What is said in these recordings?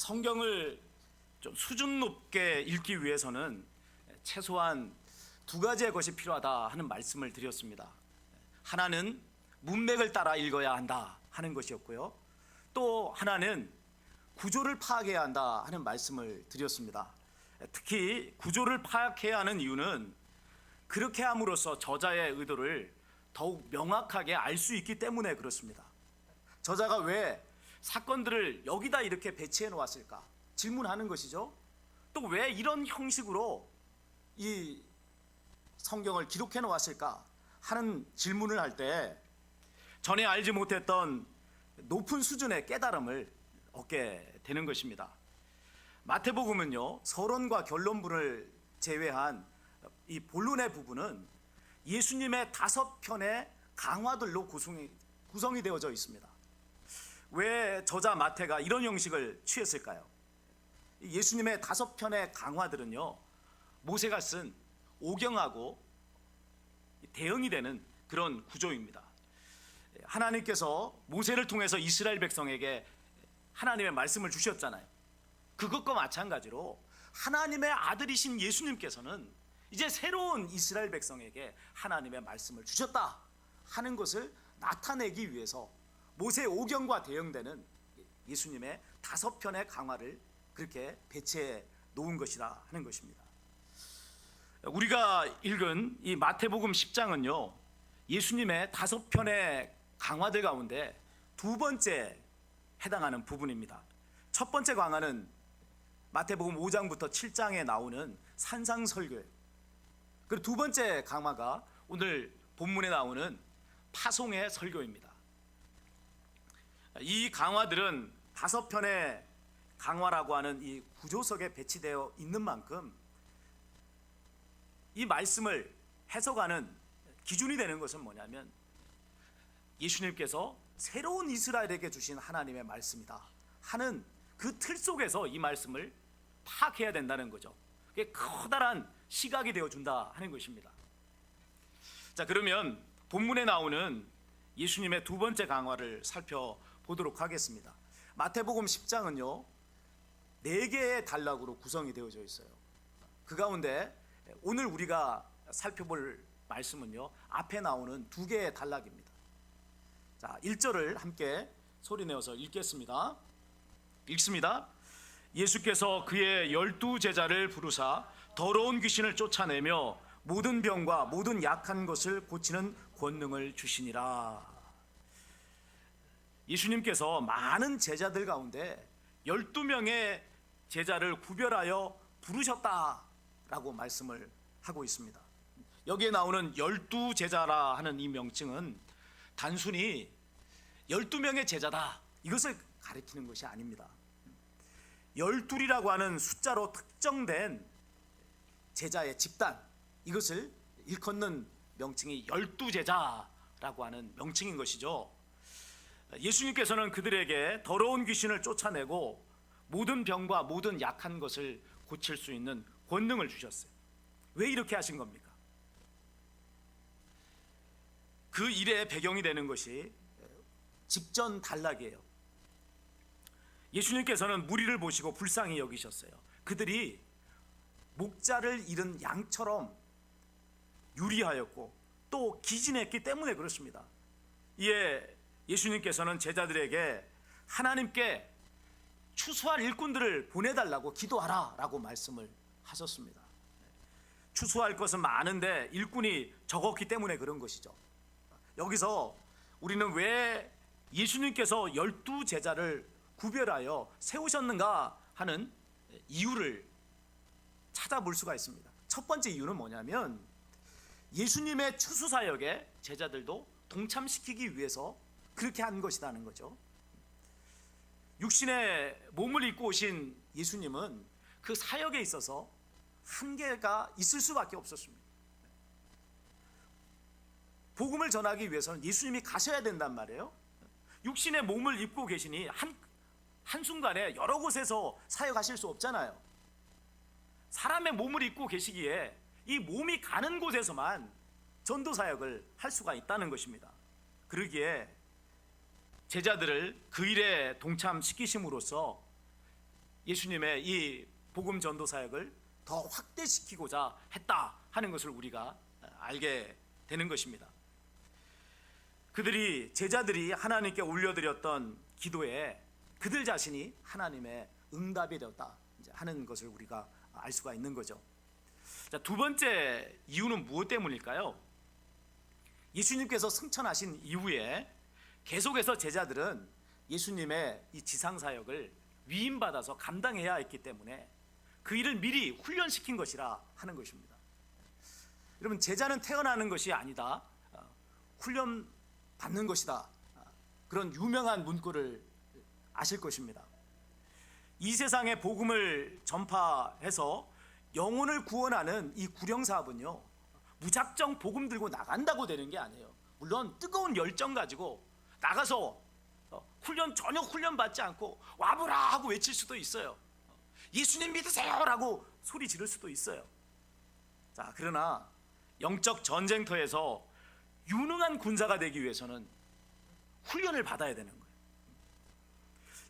성경을 좀 수준 높게 읽기 위해서는 최소한 두 가지의 것이 필요하다 하는 말씀을 드렸습니다. 하나는 문맥을 따라 읽어야 한다 하는 것이었고요, 또 하나는 구조를 파악해야 한다 하는 말씀을 드렸습니다. 특히 구조를 파악해야 하는 이유는 그렇게 함으로써 저자의 의도를 더욱 명확하게 알 수 있기 때문에 그렇습니다. 저자가 왜 사건들을 여기다 이렇게 배치해 놓았을까 질문하는 것이죠. 또 왜 이런 형식으로 이 성경을 기록해 놓았을까 하는 질문을 할 때 전에 알지 못했던 높은 수준의 깨달음을 얻게 되는 것입니다. 마태복음은요, 서론과 결론부를 제외한 이 본론의 부분은 예수님의 5편의 강화들로 구성이 되어져 있습니다. 왜 저자 마태가 이런 형식을 취했을까요? 예수님의 5편의 강화들은요, 모세가 쓴 오경하고 대응이 되는 그런 구조입니다. 하나님께서 모세를 통해서 이스라엘 백성에게 하나님의 말씀을 주셨잖아요. 그것과 마찬가지로 하나님의 아들이신 예수님께서는 이제 새로운 이스라엘 백성에게 하나님의 말씀을 주셨다 하는 것을 나타내기 위해서 모세 오경과 대응되는 예수님의 5편의 강화를 그렇게 배치해 놓은 것이다 하는 것입니다. 우리가 읽은 이 마태복음 10장은요, 예수님의 5편의 강화들 가운데 두 번째 해당하는 부분입니다. 첫 번째 강화는 마태복음 5장부터 7장에 나오는 산상설교예요. 그리고 두 번째 강화가 오늘 본문에 나오는 파송의 설교입니다. 이 강화들은 5편의 강화라고 하는 이 구조석에 배치되어 있는 만큼 이 말씀을 해석하는 기준이 되는 것은 뭐냐면 예수님께서 새로운 이스라엘에게 주신 하나님의 말씀이다 하는 그 틀 속에서 이 말씀을 파악해야 된다는 거죠. 그게 커다란 시각이 되어준다 하는 것입니다. 자, 그러면 본문에 나오는 예수님의 두 번째 강화를 살펴보도록 하겠습니다. 마태복음 10장은요 4개의 단락으로 구성이 되어져 있어요. 그 가운데 오늘 우리가 살펴볼 말씀은요 앞에 나오는 2개의 단락입니다. 자, 1절을 함께 소리내어서 읽겠습니다. 읽습니다. 예수께서 그의 12제자를 부르사 더러운 귀신을 쫓아내며 모든 병과 모든 약한 것을 고치는 권능을 주시니라. 예수님께서 많은 제자들 가운데 12명의 제자를 구별하여 부르셨다라고 말씀을 하고 있습니다. 여기에 나오는 12제자라 하는 이 명칭은 단순히 12명의 제자다 이것을 가리키는 것이 아닙니다. 12이라고 하는 숫자로 특정된 제자의 집단, 이것을 일컫는 명칭이 12제자라고 하는 명칭인 것이죠. 예수님께서는 그들에게 더러운 귀신을 쫓아내고 모든 병과 모든 약한 것을 고칠 수 있는 권능을 주셨어요. 왜 이렇게 하신 겁니까? 그 일의 배경이 되는 것이 직전 단락이에요. 예수님께서는 무리를 보시고 불쌍히 여기셨어요. 그들이 목자를 잃은 양처럼 유리하였고 또 기진했기 때문에 그렇습니다. 이에 예수님께서는 제자들에게 하나님께 추수할 일꾼들을 보내달라고 기도하라 라고 말씀을 하셨습니다. 추수할 것은 많은데 일꾼이 적었기 때문에 그런 것이죠. 여기서 우리는 왜 예수님께서 12제자를 구별하여 세우셨는가 하는 이유를 찾아볼 수가 있습니다. 첫 번째 이유는 뭐냐면 예수님의 추수사역에 제자들도 동참시키기 위해서 그렇게 한 것이라는 거죠. 육신의 몸을 입고 오신 예수님은 그 사역에 있어서 한계가 있을 수밖에 없었습니다. 복음을 전하기 위해서는 예수님이 가셔야 된단 말이에요. 육신의 몸을 입고 계시니 한순간에 여러 곳에서 사역하실 수 없잖아요. 사람의 몸을 입고 계시기에 이 몸이 가는 곳에서만 전도 사역을 할 수가 있다는 것입니다. 그러기에 제자들을 그 일에 동참시키심으로써 예수님의 이 복음 전도 사역을 더 확대시키고자 했다 하는 것을 우리가 알게 되는 것입니다. 제자들이 하나님께 올려드렸던 기도에 그들 자신이 하나님의 응답이 되었다 하는 것을 우리가 알 수가 있는 거죠. 자, 두 번째 이유는 무엇 때문일까요? 예수님께서 승천하신 이후에 계속해서 제자들은 예수님의 이 지상 사역을 위임받아서 감당해야 했기 때문에 그 일을 미리 훈련시킨 것이라 하는 것입니다. 여러분, 제자는 태어나는 것이 아니다, 훈련 받는 것이다, 그런 유명한 문구를 아실 것입니다. 이 세상에 복음을 전파해서 영혼을 구원하는 이 구령사업은요, 무작정 복음 들고 나간다고 되는 게 아니에요. 물론 뜨거운 열정 가지고 나가서 전혀 훈련 받지 않고 와보라 하고 외칠 수도 있어요. 예수님 믿으세요라고 소리 지를 수도 있어요. 자, 그러나 영적 전쟁터에서 유능한 군사가 되기 위해서는 훈련을 받아야 되는 거예요.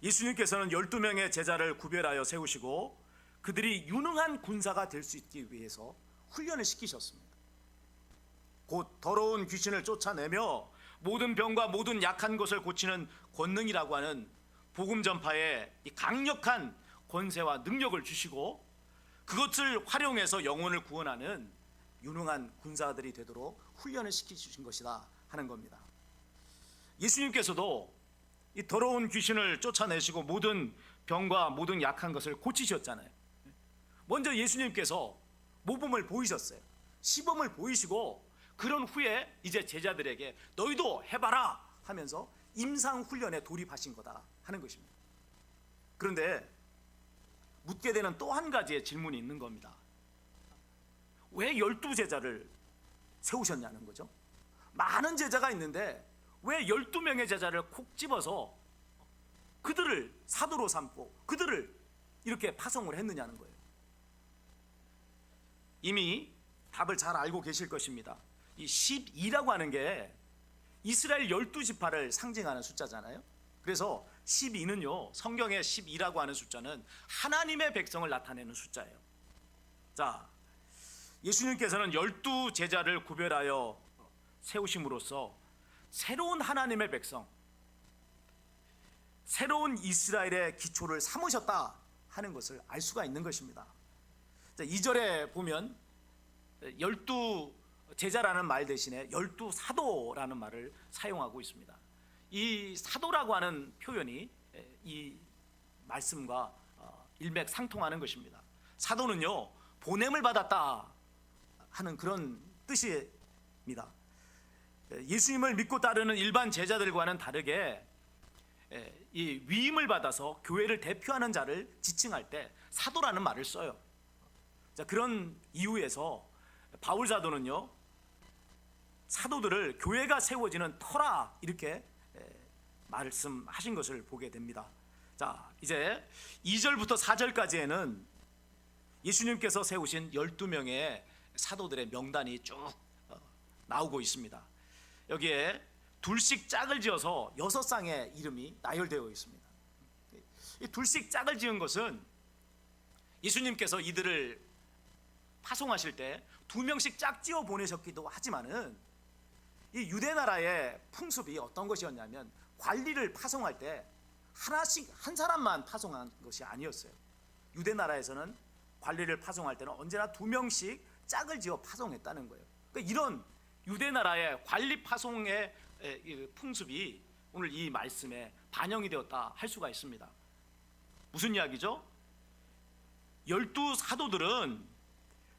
예수님께서는 12명의 제자를 구별하여 세우시고 그들이 유능한 군사가 될 수 있기 위해서 훈련을 시키셨습니다. 곧 더러운 귀신을 쫓아내며 모든 병과 모든 약한 것을 고치는 권능이라고 하는 복음 전파에 강력한 권세와 능력을 주시고 그것을 활용해서 영혼을 구원하는 유능한 군사들이 되도록 훈련을 시키신 것이다 하는 겁니다. 예수님께서도 이 더러운 귀신을 쫓아내시고 모든 병과 모든 약한 것을 고치셨잖아요. 먼저 예수님께서 모범을 보이셨어요. 시범을 보이시고 그런 후에 이제 제자들에게 너희도 해봐라 하면서 임상훈련에 돌입하신 거다 하는 것입니다. 그런데 묻게 되는 또 한 가지의 질문이 있는 겁니다. 왜 12제자를 세우셨냐는 거죠. 많은 제자가 있는데 왜 12명의 제자를 콕 집어서 그들을 사도로 삼고 그들을 이렇게 파송을 했느냐는 거예요. 이미 답을 잘 알고 계실 것입니다. 이 12라고 하는 게 이스라엘 12지파를 상징하는 숫자잖아요. 그래서 12는요, 성경의 12라고 하는 숫자는 하나님의 백성을 나타내는 숫자예요. 자, 예수님께서는 12제자를 구별하여 세우심으로써 새로운 하나님의 백성, 새로운 이스라엘의 기초를 삼으셨다 하는 것을 알 수가 있는 것입니다. 자, 2절에 보면 12제자라는 말 대신에 12사도라는 말을 사용하고 있습니다. 이 사도라고 하는 표현이 이 말씀과 일맥상통하는 것입니다. 사도는요, 보냄을 받았다 하는 그런 뜻입니다. 예수님을 믿고 따르는 일반 제자들과는 다르게 이 위임을 받아서 교회를 대표하는 자를 지칭할 때 사도라는 말을 써요. 자, 그런 이유에서 바울 사도는요, 사도들을 교회가 세워지는 터라 이렇게 말씀하신 것을 보게 됩니다. 자, 이제 2절부터 4절까지에는 예수님께서 세우신 12명의 사도들의 명단이 쭉 나오고 있습니다. 여기에 둘씩 짝을 지어서 6쌍의 이름이 나열되어 있습니다. 이 둘씩 짝을 지은 것은 예수님께서 이들을 파송하실 때 2명씩 짝 지어 보내셨기도 하지만은 이 유대 나라의 풍습이 어떤 것이었냐면 관리를 파송할 때 하나씩 한 사람만 파송한 것이 아니었어요. 유대 나라에서는 관리를 파송할 때는 언제나 2명씩 짝을 지어 파송했다는 거예요. 그러니까 이런 유대 나라의 관리 파송의 풍습이 오늘 이 말씀에 반영이 되었다 할 수가 있습니다. 무슨 이야기죠? 12사도들은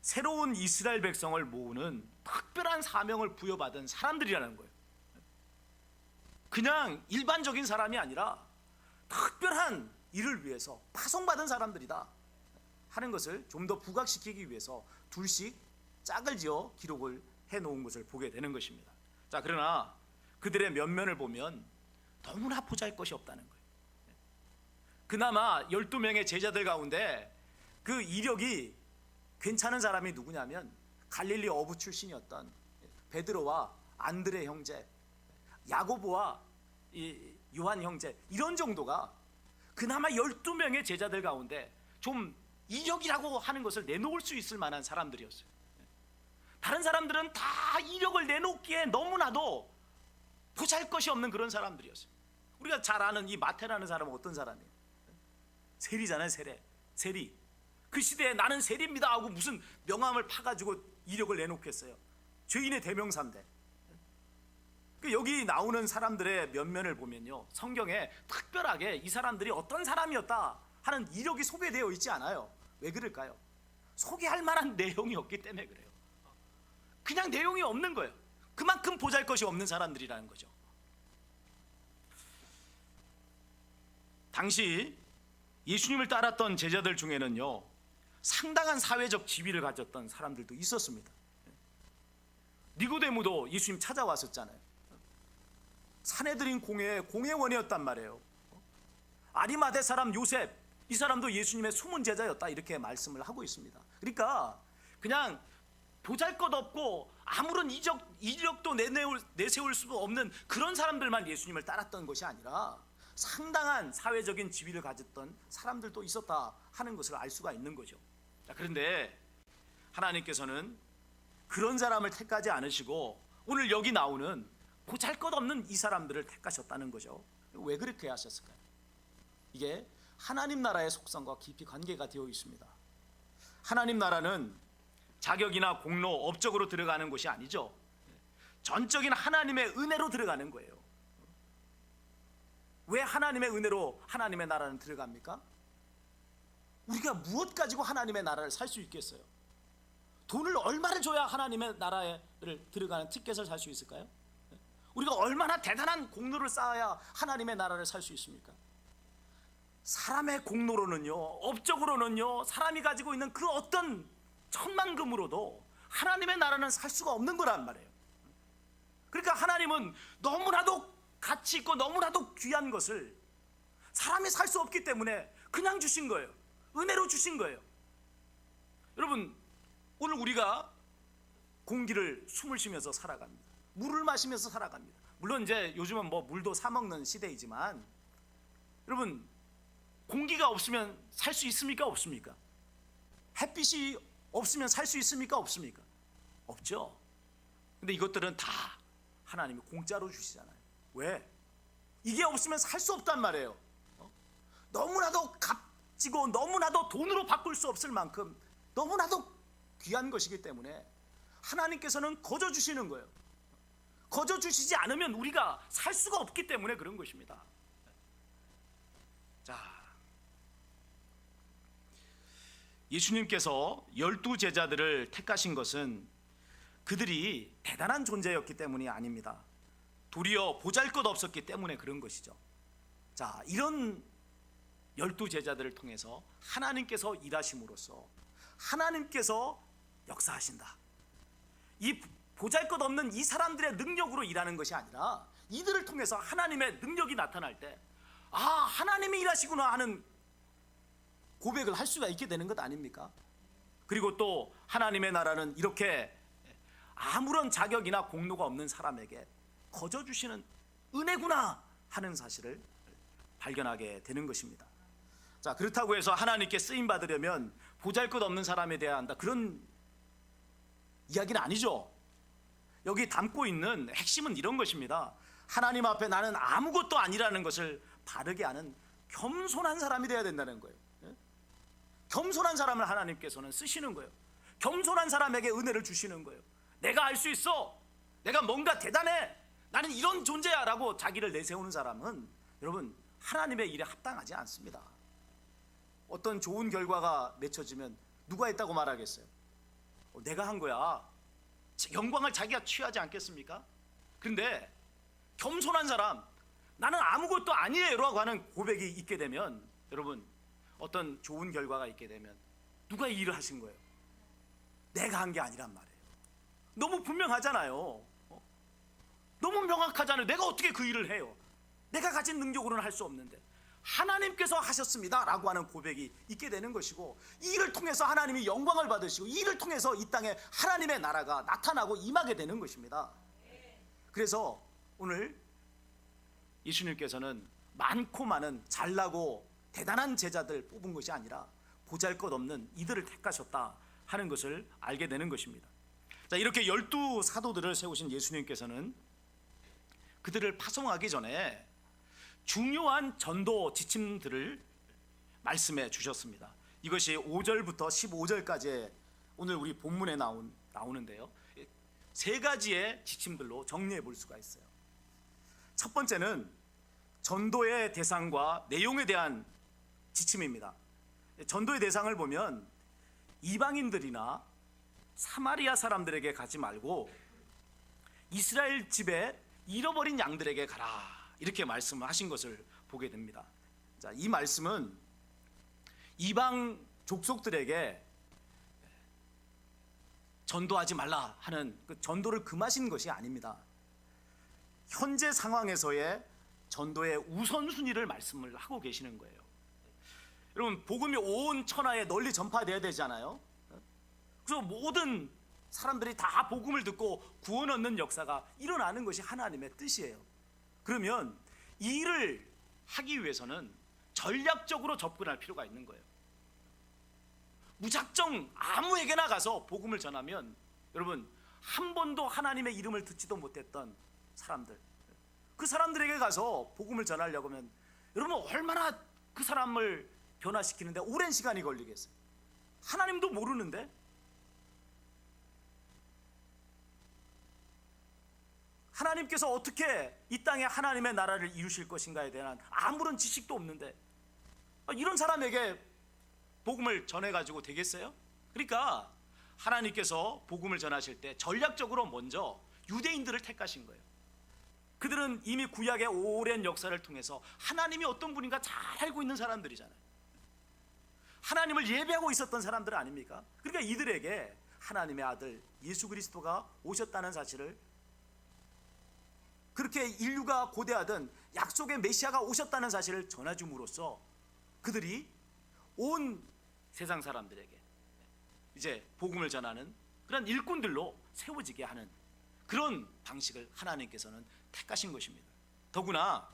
새로운 이스라엘 백성을 모으는 특별한 사명을 부여받은 사람들이라는 거예요. 그냥 일반적인 사람이 아니라 특별한 일을 위해서 파송받은 사람들이다 하는 것을 좀 더 부각시키기 위해서 둘씩 짝을 지어 기록을 해놓은 것을 보게 되는 것입니다. 자, 그러나 그들의 면면을 보면 너무나 보잘것이 없다는 거예요. 그나마 12명의 제자들 가운데 그 이력이 괜찮은 사람이 누구냐면 갈릴리 어부 출신이었던 베드로와 안드레 형제, 야고보와 요한 형제, 이런 정도가 그나마 12명의 제자들 가운데 좀 이력이라고 하는 것을 내놓을 수 있을 만한 사람들이었어요. 다른 사람들은 다 이력을 내놓기에 너무나도 보잘것이 없는 그런 사람들이었어요. 우리가 잘 아는 이 마태라는 사람은 어떤 사람이에요? 세리잖아요. 세리. 그 시대에 나는 세리입니다 하고 무슨 명함을 파가지고 이력을 내놓겠어요. 죄인의 대명사인데. 여기 나오는 사람들의 면면을 보면요, 성경에 특별하게 이 사람들이 어떤 사람이었다 하는 이력이 소개되어 있지 않아요. 왜 그럴까요? 소개할 만한 내용이 없기 때문에 그래요. 그냥 내용이 없는 거예요. 그만큼 보잘것이 없는 사람들이라는 거죠. 당시 예수님을 따랐던 제자들 중에는요, 상당한 사회적 지위를 가졌던 사람들도 있었습니다. 니고데모도 예수님 찾아왔었잖아요. 산헤드린 공회원이었단 말이에요. 아리마대 사람 요셉, 이 사람도 예수님의 숨은 제자였다, 이렇게 말씀을 하고 있습니다. 그러니까 그냥 보잘것없고 아무런 이력도 내세울 수 없는 그런 사람들만 예수님을 따랐던 것이 아니라 상당한 사회적인 지위를 가졌던 사람들도 있었다 하는 것을 알 수가 있는 거죠. 그런데 하나님께서는 그런 사람을 택하지 않으시고 오늘 여기 나오는 보잘것없는 이 사람들을 택하셨다는 거죠. 왜 그렇게 하셨을까요? 이게 하나님 나라의 속성과 깊이 관계가 되어 있습니다. 하나님 나라는 자격이나 공로, 업적으로 들어가는 것이 아니죠. 전적인 하나님의 은혜로 들어가는 거예요. 왜 하나님의 은혜로 하나님의 나라는 들어갑니까? 우리가 무엇 가지고 하나님의 나라를 살 수 있겠어요? 돈을 얼마를 줘야 하나님의 나라를 들어가는 티켓을 살 수 있을까요? 우리가 얼마나 대단한 공로를 쌓아야 하나님의 나라를 살 수 있습니까? 사람의 공로로는요, 업적으로는요, 사람이 가지고 있는 그 어떤 천만금으로도 하나님의 나라는 살 수가 없는 거란 말이에요. 그러니까 하나님은 너무나도 가치 있고 너무나도 귀한 것을 사람이 살 수 없기 때문에 그냥 주신 거예요. 은혜로 주신 거예요. 여러분, 오늘 우리가 공기를 숨을 쉬면서 살아갑니다. 물을 마시면서 살아갑니다. 물론 이제 요즘은 뭐 물도 사 먹는 시대이지만, 여러분, 공기가 없으면 살 수 있습니까? 없습니까? 햇빛이 없으면 살 수 있습니까? 없습니까? 없죠. 근데 이것들은 다 하나님이 공짜로 주시잖아요. 왜? 이게 없으면 살 수 없단 말이에요. 너무나도 값지고 너무나도 돈으로 바꿀 수 없을 만큼 너무나도 귀한 것이기 때문에 하나님께서는 거저 주시는 거예요. 거저 주시지 않으면 우리가 살 수가 없기 때문에 그런 것입니다. 자, 예수님께서 12 제자들을 택하신 것은 그들이 대단한 존재였기 때문이 아닙니다. 도리어 보잘것없었기 때문에 그런 것이죠. 자, 이런 12 제자들을 통해서 하나님께서 일하심으로써 하나님께서 역사하신다. 이 보잘것없는 이 사람들의 능력으로 일하는 것이 아니라 이들을 통해서 하나님의 능력이 나타날 때, 아, 하나님이 일하시구나 하는 고백을 할 수가 있게 되는 것 아닙니까? 그리고 또 하나님의 나라는 이렇게 아무런 자격이나 공로가 없는 사람에게 거저 주시는 은혜구나 하는 사실을 발견하게 되는 것입니다. 자, 그렇다고 해서 하나님께 쓰임 받으려면 보잘것없는 사람에 대해야 한다, 그런 이야기는 아니죠. 여기 담고 있는 핵심은 이런 것입니다. 하나님 앞에 나는 아무것도 아니라는 것을 바르게 아는 겸손한 사람이 되어야 된다는 거예요. 겸손한 사람을 하나님께서는 쓰시는 거예요. 겸손한 사람에게 은혜를 주시는 거예요. 내가 알 수 있어, 내가 뭔가 대단해, 나는 이런 존재야 라고 자기를 내세우는 사람은 여러분 하나님의 일에 합당하지 않습니다. 어떤 좋은 결과가 맺혀지면 누가 했다고 말하겠어요? 내가 한 거야. 영광을 자기가 취하지 않겠습니까? 그런데 겸손한 사람, 나는 아무것도 아니에요 라고 하는 고백이 있게 되면, 여러분, 어떤 좋은 결과가 있게 되면 누가 이 일을 하신 거예요? 내가 한 게 아니란 말이에요. 너무 분명하잖아요. 너무 명확하잖아요. 내가 어떻게 그 일을 해요? 내가 가진 능력으로는 할 수 없는데 하나님께서 하셨습니다 라고 하는 고백이 있게 되는 것이고, 이 일을 통해서 하나님이 영광을 받으시고 이 일을 통해서 이 땅에 하나님의 나라가 나타나고 임하게 되는 것입니다. 그래서 오늘 예수님께서는 많고 많은 잘나고 대단한 제자들 뽑은 것이 아니라 보잘것없는 이들을 택하셨다 하는 것을 알게 되는 것입니다. 자, 이렇게 12 사도들을 세우신 예수님께서는 그들을 파송하기 전에 중요한 전도 지침들을 말씀해 주셨습니다. 이것이 5절부터 15절까지 오늘 우리 본문에 나오는데요. 세 가지의 지침들로 정리해 볼 수가 있어요. 첫 번째는 전도의 대상과 내용에 대한 지침입니다. 전도의 대상을 보면 이방인들이나 사마리아 사람들에게 가지 말고 이스라엘 집에 잃어버린 양들에게 가라, 이렇게 말씀을 하신 것을 보게 됩니다. 자, 이 말씀은 이방 족속들에게 전도하지 말라 하는 그 전도를 금하신 것이 아닙니다. 현재 상황에서의 전도의 우선순위를 말씀을 하고 계시는 거예요. 여러분, 복음이 온 천하에 널리 전파되어야 되잖아요. 그래서 모든 사람들이 다 복음을 듣고 구원 얻는 역사가 일어나는 것이 하나님의 뜻이에요. 그러면 이 일을 하기 위해서는 전략적으로 접근할 필요가 있는 거예요. 무작정 아무에게나 가서 복음을 전하면, 여러분, 한 번도 하나님의 이름을 듣지도 못했던 사람들, 그 사람들에게 가서 복음을 전하려고 하면 여러분 얼마나 그 사람을 변화시키는데 오랜 시간이 걸리겠어요. 하나님도 모르는데. 하나님께서 어떻게 이 땅에 하나님의 나라를 이루실 것인가에 대한 아무런 지식도 없는데 이런 사람에게 복음을 전해가지고 되겠어요? 그러니까 하나님께서 복음을 전하실 때 전략적으로 먼저 유대인들을 택하신 거예요. 그들은 이미 구약의 오랜 역사를 통해서 하나님이 어떤 분인가 잘 알고 있는 사람들이잖아요. 하나님을 예배하고 있었던 사람들 아닙니까? 그러니까 이들에게 하나님의 아들 예수 그리스도가 오셨다는 사실을, 그렇게 인류가 고대하던 약속의 메시아가 오셨다는 사실을 전해줌으로써 그들이 온 세상 사람들에게 이제 복음을 전하는 그런 일꾼들로 세워지게 하는 그런 방식을 하나님께서는 택하신 것입니다. 더구나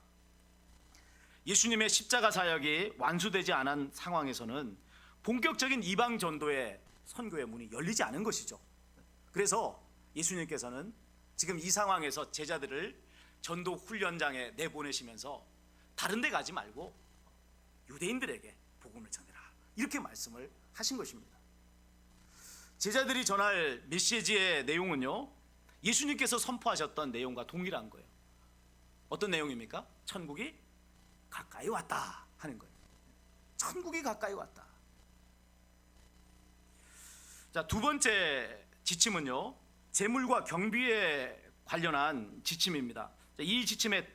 예수님의 십자가 사역이 완수되지 않은 상황에서는 본격적인 이방 전도의 선교의 문이 열리지 않은 것이죠. 그래서 예수님께서는 지금 이 상황에서 제자들을 전도 훈련장에 내보내시면서 다른 데 가지 말고 유대인들에게 복음을 전해라, 이렇게 말씀을 하신 것입니다. 제자들이 전할 메시지의 내용은요, 예수님께서 선포하셨던 내용과 동일한 거예요. 어떤 내용입니까? 천국이 가까이 왔다 하는 거예요. 천국이 가까이 왔다. 자, 두 번째 지침은요, 재물과 경비에 관련한 지침입니다. 이 지침의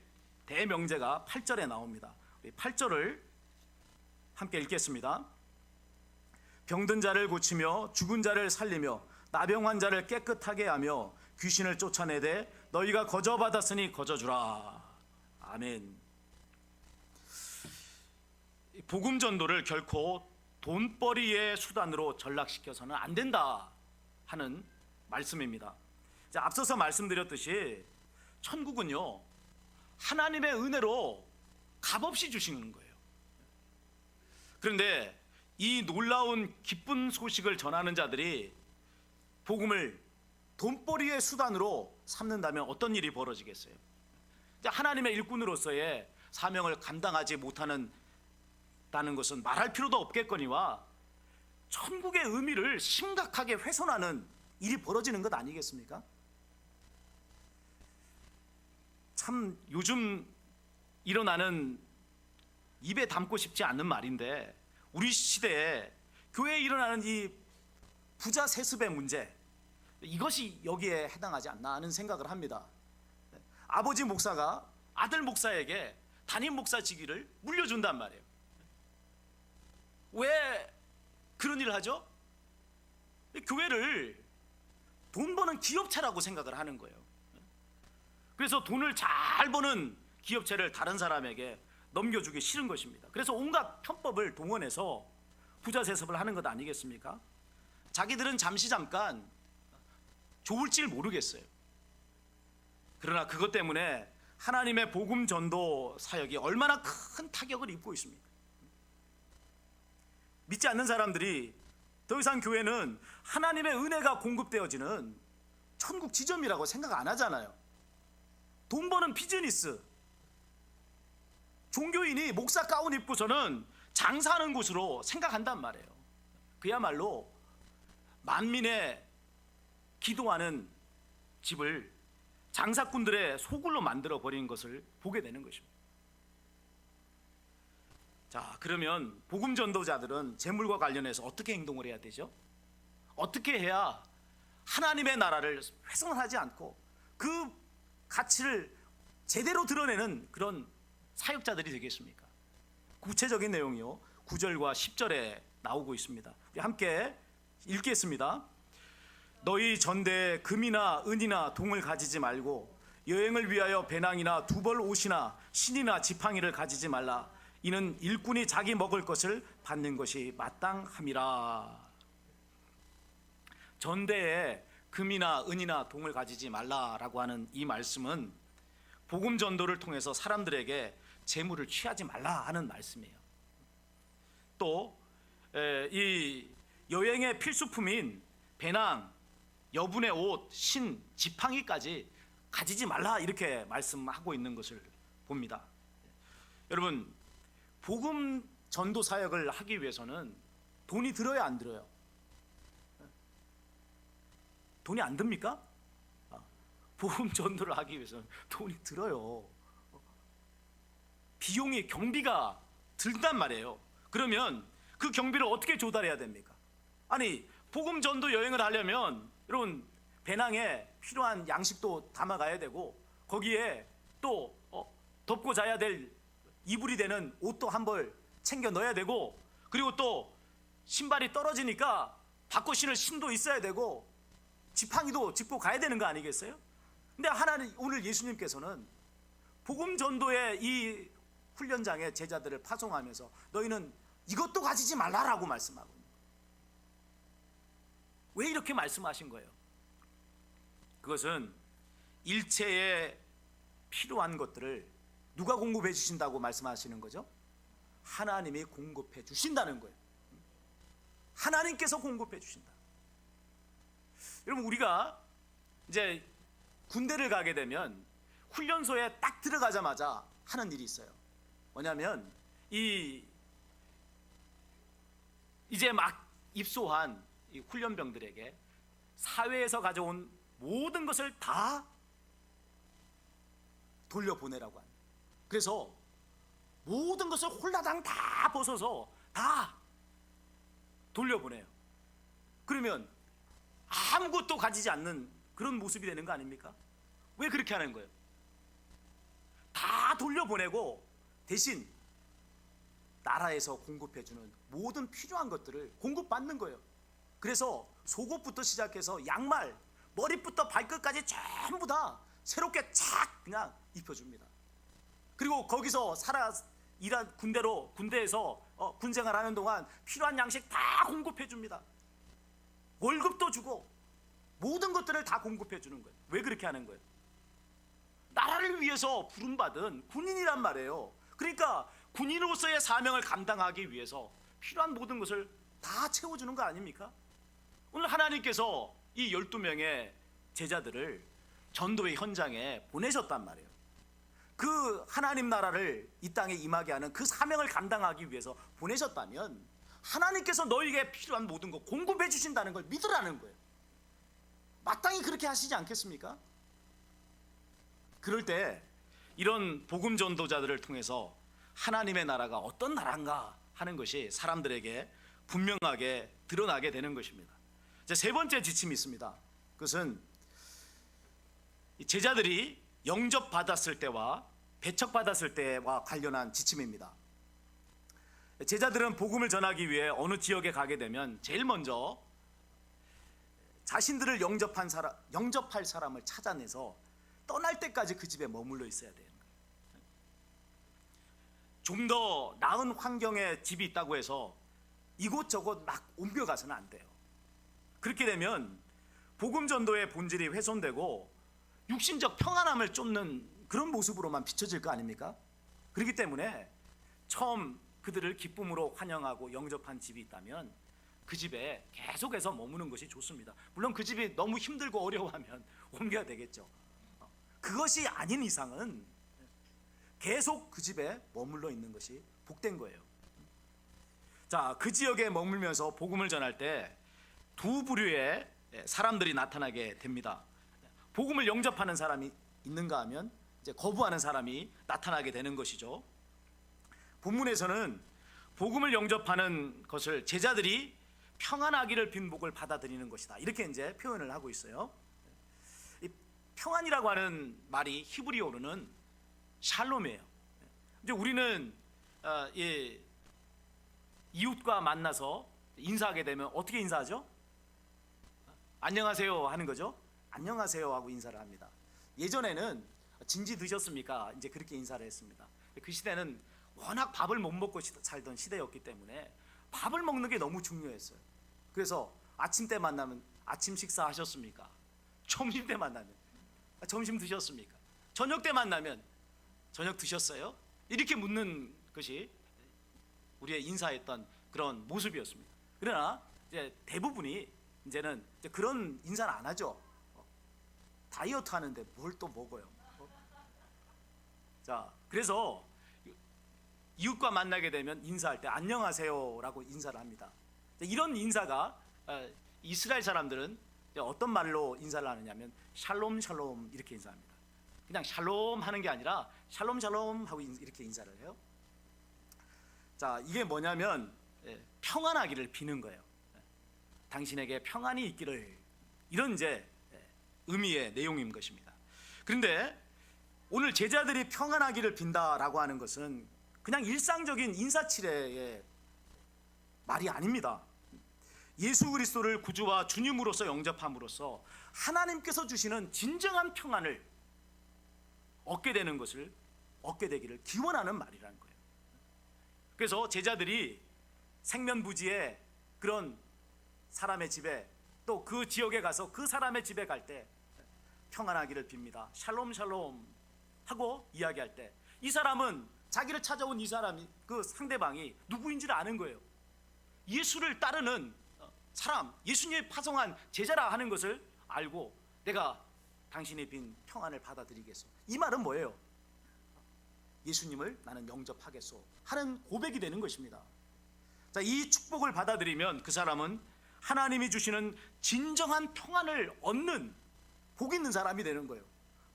대명제가 8절에 나옵니다. 8절을 함께 읽겠습니다. 병든 자를 고치며 죽은 자를 살리며 나병한 자를 깨끗하게 하며 귀신을 쫓아내되 너희가 거저 받았으니 거저 주라. 아멘. 복음 전도를 결코 돈벌이의 수단으로 전락시켜서는 안 된다 하는 말씀입니다. 자, 앞서서 말씀드렸듯이 천국은요, 하나님의 은혜로 값없이 주시는 거예요. 그런데 이 놀라운 기쁜 소식을 전하는 자들이 복음을 돈벌이의 수단으로 삼는다면 어떤 일이 벌어지겠어요? 하나님의 일꾼으로서의 사명을 감당하지 못하는 다는 것은 말할 필요도 없겠거니와 천국의 의미를 심각하게 훼손하는 일이 벌어지는 것 아니겠습니까? 참 요즘 일어나는 입에 담고 싶지 않는 말인데, 우리 시대에 교회에 일어나는 이 부자 세습의 문제, 이것이 여기에 해당하지 않나 하는 생각을 합니다. 아버지 목사가 아들 목사에게 담임 목사 직위를 물려준단 말이에요. 왜 그런 일을 하죠? 교회를 돈 버는 기업체라고 생각을 하는 거예요. 그래서 돈을 잘 버는 기업체를 다른 사람에게 넘겨주기 싫은 것입니다. 그래서 온갖 편법을 동원해서 부자 세습을 하는 것 아니겠습니까? 자기들은 잠깐 좋을지 모르겠어요. 그러나 그것 때문에 하나님의 복음 전도 사역이 얼마나 큰 타격을 입고 있습니까? 믿지 않는 사람들이 더 이상 교회는 하나님의 은혜가 공급되어지는 천국 지점이라고 생각 안 하잖아요. 돈 버는 비즈니스, 종교인이 목사 가운 입고서는 장사하는 곳으로 생각한단 말이에요. 그야말로 만민의 기도하는 집을 장사꾼들의 소굴로 만들어 버리는 것을 보게 되는 것입니다. 자, 그러면 복음 전도자들은 재물과 관련해서 어떻게 행동을 해야 되죠? 어떻게 해야 하나님의 나라를 훼손하지 않고 그 가치를 제대로 드러내는 그런 사역자들이 되겠습니까? 구체적인 내용이요, 9절과 10절에 나오고 있습니다. 우리 함께 읽겠습니다. 너희 전대에 금이나 은이나 동을 가지지 말고 여행을 위하여 배낭이나 두벌 옷이나 신이나 지팡이를 가지지 말라. 이는 일꾼이 자기 먹을 것을 받는 것이 마땅함이라. 전대에 금이나 은이나 동을 가지지 말라라고 하는 이 말씀은 복음 전도를 통해서 사람들에게 재물을 취하지 말라 하는 말씀이에요. 또 이 여행의 필수품인 배낭, 여분의 옷, 신, 지팡이까지 가지지 말라 이렇게 말씀하고 있는 것을 봅니다. 여러분, 복음 전도 사역을 하기 위해서는 돈이 들어야 안 들어요? 돈이 안 듭니까? 복음 전도를 하기 위해서는 돈이 들어요. 비용이, 경비가 들단 말이에요. 그러면 그 경비를 어떻게 조달해야 됩니까? 아니, 복음 전도 여행을 하려면 여러분 배낭에 필요한 양식도 담아가야 되고 거기에 또 덮고 자야 될 이불이 되는 옷도 한 벌 챙겨 넣어야 되고, 그리고 또 신발이 떨어지니까 바꿔 신을 신도 있어야 되고 지팡이도 짚고 가야 되는 거 아니겠어요? 근데 하나님, 오늘 예수님께서는 복음 전도의 이 훈련장에 제자들을 파송하면서 너희는 이것도 가지지 말라라고 말씀하고 있는 거예요. 왜 이렇게 말씀하신 거예요? 그것은 일체에 필요한 것들을 누가 공급해 주신다고 말씀하시는 거죠? 하나님이 공급해 주신다는 거예요. 하나님께서 공급해 주신다. 여러분, 우리가 이제 군대를 가게 되면 훈련소에 딱 들어가자마자 하는 일이 있어요. 뭐냐면 이제 막 입소한 이 훈련병들에게 사회에서 가져온 모든 것을 다 돌려보내라고 합니다. 그래서 모든 것을 홀라당 다 벗어서 다 돌려보내요. 그러면 아무것도 가지지 않는 그런 모습이 되는 거 아닙니까? 왜 그렇게 하는 거예요? 다 돌려보내고 대신 나라에서 공급해주는 모든 필요한 것들을 공급받는 거예요. 그래서 속옷부터 시작해서 양말, 머리부터 발끝까지 전부 다 새롭게 착 그냥 입혀줍니다. 그리고 거기서 군대에서 군생활하는 동안 필요한 양식 다 공급해줍니다. 월급도 주고 모든 것들을 다 공급해주는 거예요. 왜 그렇게 하는 거예요? 나라를 위해서 부름받은 군인이란 말이에요. 그러니까 군인으로서의 사명을 감당하기 위해서 필요한 모든 것을 다 채워주는 거 아닙니까? 오늘 하나님께서 이 12명의 제자들을 전도의 현장에 보내셨단 말이에요. 그 하나님 나라를 이 땅에 임하게 하는 그 사명을 감당하기 위해서 보내셨다면 하나님께서 너에게 필요한 모든 것 공급해 주신다는 걸 믿으라는 거예요. 마땅히 그렇게 하시지 않겠습니까? 그럴 때 이런 복음 전도자들을 통해서 하나님의 나라가 어떤 나라인가 하는 것이 사람들에게 분명하게 드러나게 되는 것입니다. 이제 세 번째 지침이 있습니다. 그것은 제자들이 영접받았을 때와 배척받았을 때와 관련한 지침입니다. 제자들은 복음을 전하기 위해 어느 지역에 가게 되면 제일 먼저 자신들을 영접할 사람을 찾아내서 떠날 때까지 그 집에 머물러 있어야 돼요. 좀 더 나은 환경의 집이 있다고 해서 이곳저곳 막 옮겨가서는 안 돼요. 그렇게 되면 복음 전도의 본질이 훼손되고 육신적 평안함을 쫓는 그런 모습으로만 비춰질 거 아닙니까? 그렇기 때문에 처음 그들을 기쁨으로 환영하고 영접한 집이 있다면 그 집에 계속해서 머무는 것이 좋습니다. 물론 그 집이 너무 힘들고 어려워하면 옮겨야 되겠죠. 그것이 아닌 이상은 계속 그 집에 머물러 있는 것이 복된 거예요. 자, 그 지역에 머물면서 복음을 전할 때 두 부류의 사람들이 나타나게 됩니다. 복음을 영접하는 사람이 있는가 하면 이제 거부하는 사람이 나타나게 되는 것이죠. 본문에서는 복음을 영접하는 것을 제자들이 평안하기를 빈 복을 받아들이는 것이다, 이렇게 이제 표현을 하고 있어요. 이 평안이라고 하는 말이 히브리어로는 샬롬이에요. 이제 우리는 이웃과 만나서 인사하게 되면 어떻게 인사하죠? 안녕하세요 하는 거죠. 안녕하세요 하고 인사를 합니다. 예전에는 진지 드셨습니까? 이제 그렇게 인사를 했습니다. 그 시대는 워낙 밥을 못 먹고 살던 시대였기 때문에 밥을 먹는 게 너무 중요했어요. 그래서 아침 때 만나면 아침 식사 하셨습니까? 점심 때 만나면 점심 드셨습니까? 저녁 때 만나면 저녁 드셨어요? 이렇게 묻는 것이 우리의 인사했던 그런 모습이었습니다. 그러나 이제 대부분이 이제는 이제 그런 인사를 안 하죠. 다이어트 하는데 뭘 또 먹어요? 자, 그래서 이웃과 만나게 되면 인사할 때 안녕하세요라고 인사를 합니다. 이런 인사가 이스라엘 사람들은 어떤 말로 인사를 하느냐면 샬롬 샬롬 이렇게 인사합니다. 그냥 샬롬 하는 게 아니라 샬롬 샬롬 하고 이렇게 인사를 해요. 자, 이게 뭐냐면 평안하기를 비는 거예요. 당신에게 평안이 있기를, 이런 이제 의미의 내용인 것입니다. 그런데 오늘 제자들이 평안하기를 빈다라고 하는 것은 그냥 일상적인 인사치레의 말이 아닙니다. 예수 그리스도를 구주와 주님으로서 영접함으로써 하나님께서 주시는 진정한 평안을 얻게 되는 것을 얻게 되기를 기원하는 말이라는 거예요. 그래서 제자들이 생면부지에 그런 사람의 집에, 또 그 지역에 가서 그 사람의 집에 갈 때 평안하기를 빕니다, 샬롬 샬롬 하고 이야기할 때 이 사람은 자기를 찾아온 이 사람이, 그 상대방이 누구인지를 아는 거예요. 예수를 따르는 사람, 예수님이 파송한 제자라 하는 것을 알고 내가 당신이 빈 평안을 받아들이겠소, 이 말은 뭐예요? 예수님을 나는 영접하겠소 하는 고백이 되는 것입니다. 자, 이 축복을 받아들이면 그 사람은 하나님이 주시는 진정한 평안을 얻는 복 있는 사람이 되는 거예요.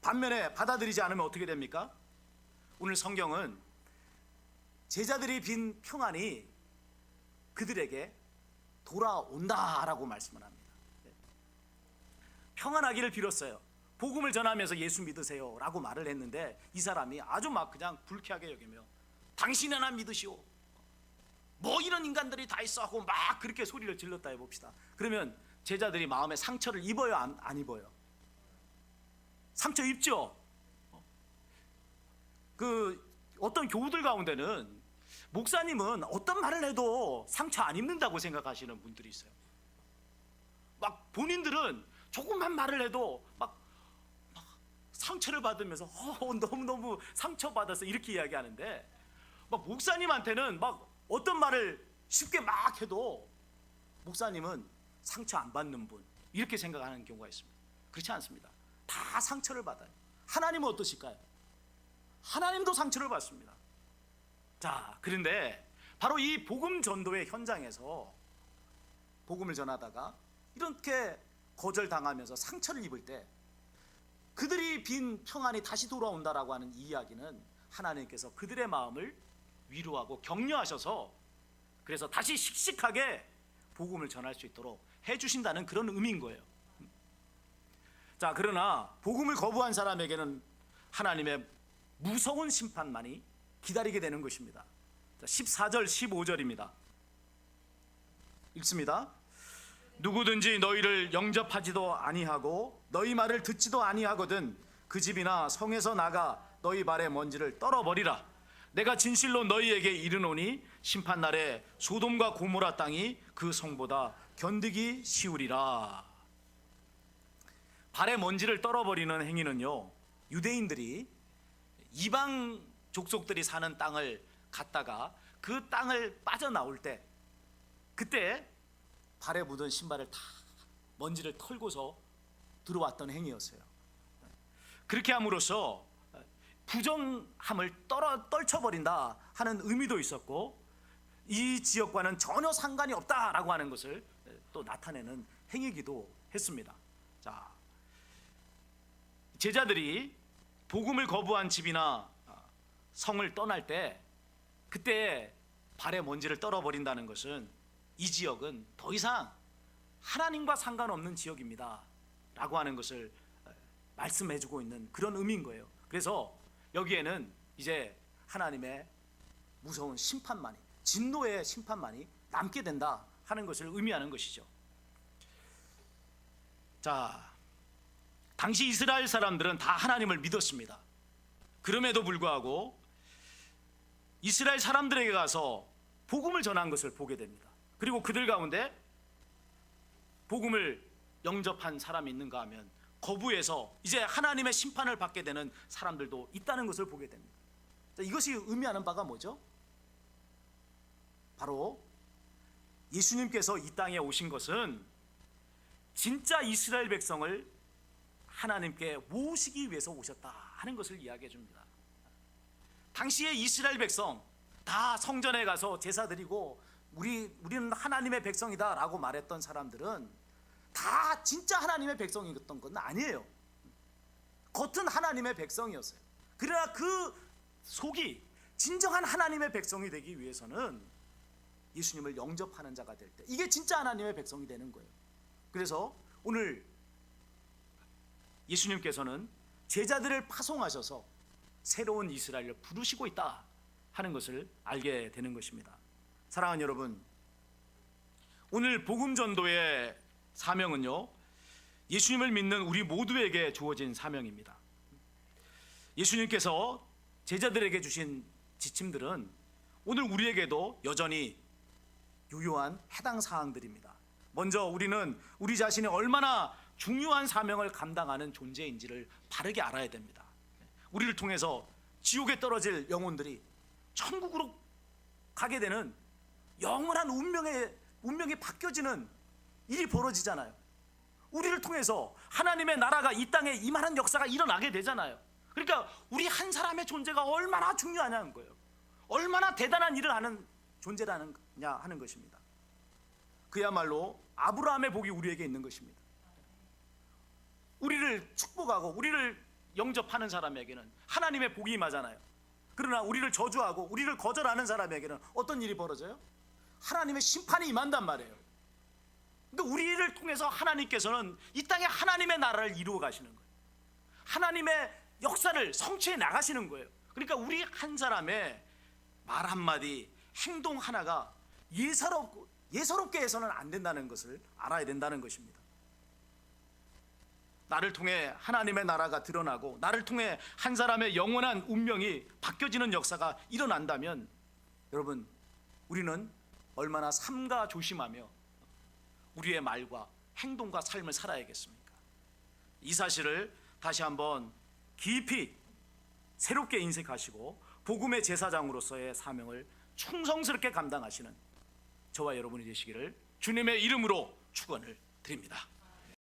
반면에 받아들이지 않으면 어떻게 됩니까? 오늘 성경은 제자들이 빈 평안이 그들에게 돌아온다라고 말씀을 합니다. 평안하기를 빌었어요. 복음을 전하면서 예수 믿으세요 라고 말을 했는데 이 사람이 아주 막 그냥 불쾌하게 여기며 당신이나 믿으시오, 뭐 이런 인간들이 다 있어 하고 막 그렇게 소리를 질렀다 해봅시다. 그러면 제자들이 마음에 상처를 입어요, 안 입어요? 상처 입죠. 그 어떤 교우들 가운데는 목사님은 어떤 말을 해도 상처 안 입는다고 생각하시는 분들이 있어요. 막 본인들은 조금만 말을 해도 막 상처를 받으면서 너무너무 상처받아서 이렇게 이야기하는데, 막 목사님한테는 막 어떤 말을 쉽게 막 해도 목사님은 상처 안 받는 분, 이렇게 생각하는 경우가 있습니다. 그렇지 않습니다. 다 상처를 받아요. 하나님은 어떠실까요? 하나님도 상처를 받습니다. 자, 그런데 바로 이 복음 전도의 현장에서 복음을 전하다가 이렇게 거절당하면서 상처를 입을 때 그들이 빈 평안이 다시 돌아온다라고 하는 이 이야기는 하나님께서 그들의 마음을 위로하고 격려하셔서 그래서 다시 씩씩하게 복음을 전할 수 있도록 해주신다는 그런 의미인 거예요. 자, 그러나 복음을 거부한 사람에게는 하나님의 무서운 심판만이 기다리게 되는 것입니다. 14절 15절입니다. 읽습니다. 누구든지 너희를 영접하지도 아니하고 너희 말을 듣지도 아니하거든 그 집이나 성에서 나가 너희 발의 먼지를 떨어버리라. 내가 진실로 너희에게 이르노니 심판날에 소돔과 고모라 땅이 그 성보다 견디기 쉬우리라. 발의 먼지를 떨어버리는 행위는요, 유대인들이 이방 족속들이 사는 땅을 갔다가 그 땅을 빠져나올 때 그때 발에 묻은 신발을 다 먼지를 털고서 들어왔던 행위였어요. 그렇게 함으로써 부정함을 떨쳐버린다 하는 의미도 있었고, 이 지역과는 전혀 상관이 없다라고 하는 것을 또 나타내는 행위이기도 했습니다. 자, 제자들이 복음을 거부한 집이나 성을 떠날 때 그때 발에 먼지를 떨어버린다는 것은 이 지역은 더 이상 하나님과 상관없는 지역입니다 라고 하는 것을 말씀해주고 있는 그런 의미인 거예요. 그래서 여기에는 이제 하나님의 무서운 심판만이, 진노의 심판만이 남게 된다 하는 것을 의미하는 것이죠. 자, 당시 이스라엘 사람들은 다 하나님을 믿었습니다. 그럼에도 불구하고 이스라엘 사람들에게 가서 복음을 전한 것을 보게 됩니다. 그리고 그들 가운데 복음을 영접한 사람이 있는가 하면 거부해서 이제 하나님의 심판을 받게 되는 사람들도 있다는 것을 보게 됩니다. 자, 이것이 의미하는 바가 뭐죠? 바로 예수님께서 이 땅에 오신 것은 진짜 이스라엘 백성을 하나님께 모시기 위해서 오셨다 하는 것을 이야기해 줍니다. 당시에 이스라엘 백성 다 성전에 가서 제사 드리고 우리는 하나님의 백성이다 라고 말했던 사람들은 다 진짜 하나님의 백성이었던 건 아니에요. 겉은 하나님의 백성이었어요. 그러나 그 속이 진정한 하나님의 백성이 되기 위해서는 예수님을 영접하는 자가 될 때, 이게 진짜 하나님의 백성이 되는 거예요. 그래서 오늘 예수님께서는 제자들을 파송하셔서 새로운 이스라엘을 부르시고 있다 하는 것을 알게 되는 것입니다. 사랑하는 여러분, 오늘 복음 전도의 사명은요, 예수님을 믿는 우리 모두에게 주어진 사명입니다. 예수님께서 제자들에게 주신 지침들은 오늘 우리에게도 여전히 유효한 해당 사항들입니다. 먼저 우리는 우리 자신이 얼마나 중요한 사명을 감당하는 존재인지를 바르게 알아야 됩니다. 우리를 통해서 지옥에 떨어질 영혼들이 천국으로 가게 되는 영원한 운명이 바뀌어지는 일이 벌어지잖아요. 우리를 통해서 하나님의 나라가 이 땅에 임하는 역사가 일어나게 되잖아요. 그러니까 우리 한 사람의 존재가 얼마나 중요하냐는 거예요. 얼마나 대단한 일을 하는 존재라느냐 하는 것입니다. 그야말로 아브라함의 복이 우리에게 있는 것입니다. 우리를 축복하고 우리를 영접하는 사람에게는 하나님의 복이 임하잖아요. 그러나 우리를 저주하고 우리를 거절하는 사람에게는 어떤 일이 벌어져요? 하나님의 심판이 임한단 말이에요. 그러니까 우리를 통해서 하나님께서는 이 땅에 하나님의 나라를 이루어 가시는 거예요. 하나님의 역사를 성취해 나가시는 거예요. 그러니까 우리 한 사람의 말 한마디, 행동 하나가 예사롭게 해서는 안 된다는 것을 알아야 된다는 것입니다. 나를 통해 하나님의 나라가 드러나고 나를 통해 한 사람의 영원한 운명이 바뀌어지는 역사가 일어난다면, 여러분, 우리는 얼마나 삼가 조심하며 우리의 말과 행동과 삶을 살아야겠습니까? 이 사실을 다시 한번 깊이 새롭게 인식하시고 복음의 제사장으로서의 사명을 충성스럽게 감당하시는 저와 여러분이 되시기를 주님의 이름으로 축원을 드립니다.